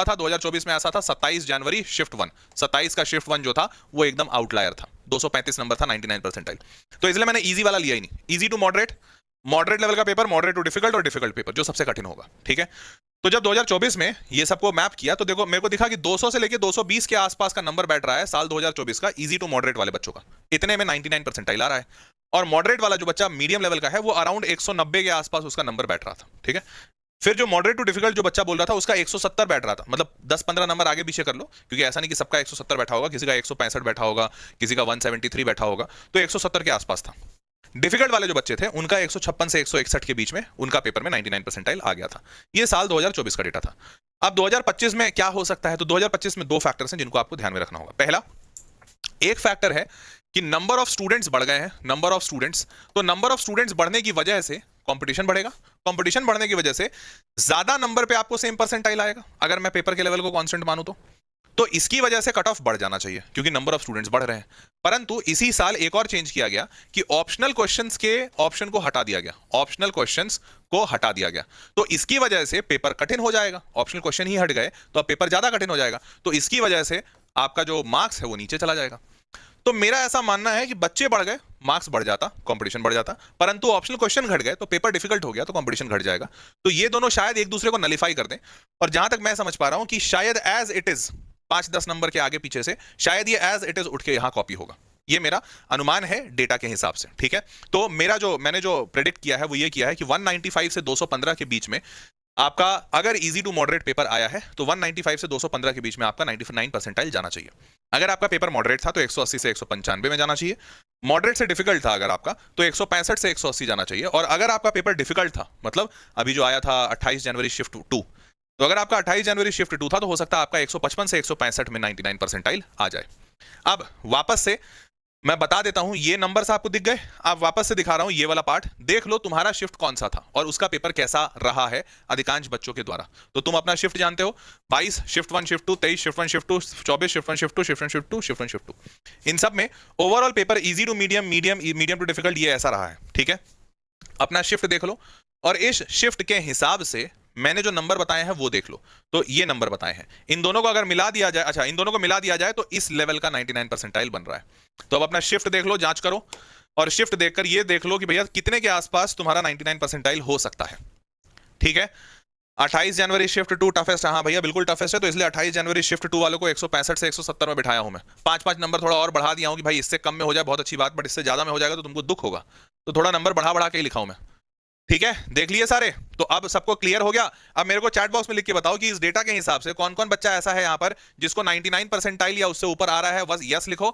था 2024 में ऐसा था 27 जनवरी शिफ्ट 1, 27 का शिफ्ट 1 जो था वो एकदम आउटलायर था, 235 नंबर था, 99 परसेंटाइल। तो इसलिए मैंने इजी वाला लिया ही नहीं, easy to moderate, moderate level का पेपर, मॉडरेट टू डिफिकल्ट और डिफिकल्ट पेपर जो सबसे कठिन होगा, ठीक है। तो जब 2024 में ये सबको मैप किया तो देखो मेरे को दिखा कि 200 से लेके 220 के आसपास का नंबर बैठ रहा है साल 2024 का इजी टू मॉडरेट वाले बच्चों का, इतने में 99 परसेंटाइल आ रहा है। और मॉडरेट वाला जो बच्चा मीडियम लेवल का है वो अराउंड 190 के आसपास उसका नंबर बैठ रहा था, ठीक है। फिर जो मॉडरेट टू डिफिकल्ट जो बच्चा बोल रहा था उसका 170 बैठ रहा था, मतलब 10-15 नंबर आगे पीछे कर लो, क्योंकि ऐसा नहीं कि सबका 170 बैठा होगा, किसी का 165 बैठा होगा, किसी का 173 बैठा होगा, तो 170 के आसपास था। डिफिकल्ट वाले जो बच्चे थे उनका 156 से 161 के बीच में उनका पेपर में 99 परसेंटाइल आ गया था। ये साल 2024 का डेटा था। अब 2025 में क्या हो सकता है, तो 2025 में दो फैक्टर्स हैं जिनको आपको ध्यान में रखना होगा। पहला एक फैक्टर है कि नंबर ऑफ स्टूडेंट्स बढ़ गए हैं, नंबर ऑफ स्टूडेंट्स, तो नंबर ऑफ स्टूडेंट्स बढ़ने की वजह से कंपटीशन बढ़ेगा, कंपटीशन बढ़ने की वजह से ज्यादा नंबर पे आपको सेम परसेंटाइल आएगा अगर मैं पेपर के लेवल को कांस्टेंट मानूं तो इसकी वजह से कट ऑफ बढ़ जाना चाहिए क्योंकि नंबर ऑफ स्टूडेंट्स बढ़ रहे हैं। परंतु इसी साल एक और चेंज किया गया कि ऑप्शनल क्वेश्चंस के ऑप्शन को हटा दिया गया, ऑप्शनल क्वेश्चंस को हटा दिया गया, तो इसकी वजह से पेपर कठिन हो जाएगा। ऑप्शनल क्वेश्चन ही हट गए तो अब पेपर ज्यादा कठिन हो जाएगा, तो इसकी वजह से आपका जो मार्क्स है वो नीचे चला जाएगा। तो मेरा ऐसा मानना है कि बच्चे बढ़ गए, मार्क्स बढ़ जाता, कंपटीशन बढ़ जाता, परंतु ऑप्शनल क्वेश्चन घट गए तो पेपर डिफिकल्ट हो गया तो कंपटीशन घट जाएगा। तो ये दोनों शायद एक दूसरे को नलीफाई कर दें, और जहां तक मैं समझ पा रहा हूं कि शायद एज इट इज 5-10 नंबर के आगे पीछे से शायद ये एज इट इज उठ के यहां कॉपी होगा, ये मेरा अनुमान है डेटा के हिसाब से, ठीक है। तो मेरा जो मैंने जो प्रेडिक्ट किया है वो ये किया है कि 195 से 215 के बीच में आपका अगर इजी टू मॉडरेट पेपर आया है तो 195 से 215 के बीच में आपका 99 परसेंटाइल जाना चाहिए। अगर आपका पेपर मॉडरेट था तो 180 से 195 में जाना चाहिए, मॉडरेट से डिफिकल्ट था अगर आपका तो 165 से 180 जाना चाहिए, और अगर आपका पेपर डिफिकल्ट था, मतलब अभी जो आया था 28 जनवरी शिफ्ट 2, तो अगर आपका 28 जनवरी शिफ्ट 2 था तो हो सकता है आपका 155 से 165 में 99 परसेंटाइल आ जाए। अब वापस से मैं बता देता हूं, ये नंबर्स आपको दिख गए, आप वापस से दिखा रहा हूं ये वाला पार्ट, देख लो तुम्हारा शिफ्ट कौन सा था और उसका पेपर कैसा रहा है अधिकांश बच्चों के द्वारा। तो तुम अपना शिफ्ट जानते हो, 22 shift 1 shift 2, 23 shift 1 shift 2, 24 shift 1 shift 2, shift 1 shift 2, shift 1 shift 2, इन सब में overall paper easy to medium, medium to difficult ये ऐसा रहा है, ठीक है। अपना शिफ्ट देख लो और इस शिफ्ट के हिसाब से मैंने जो नंबर बताए हैं वो देख लो, तो ये नंबर बताए हैं, इन दोनों को अगर मिला दिया जाए, अच्छा इन दोनों को मिला दिया जाए तो इस लेवल का 99 परसेंटाइल बन रहा है। तो अब अपना शिफ्ट देख लो, जांच करो, और शिफ्ट देखकर ये देख लो कि भैया कितने के आसपास तुम्हारा 99 परसेंटाइल हो सकता है, ठीक है। 28 जनवरी शिफ्ट 2 टफेस्ट, हाँ भैया बिल्कुल टफेस्ट है, तो इसलिए 28 जनवरी शिफ्ट 2 वालों को 165 से 170 में बिठाया हूं मैं, 5-5 नंबर थोड़ा और बढ़ा दिया हूं कि भाई इससे कम में हो जाए बहुत अच्छी बात, बट इससे ज्यादा में हो जाएगा तो तुमको दुख होगा, तो थोड़ा नंबर बढ़ा बढ़ा के ही लिखा हूं मैं, ठीक है। देख लिए सारे, तो अब सबको क्लियर हो गया। अब मेरे को चैट बॉक्स में लिख के बताओ कि इस डेटा के हिसाब से कौन कौन बच्चा ऐसा है यहाँ पर जिसको 99 परसेंटाइल या उससे ऊपर आ रहा है, बस यस लिखो,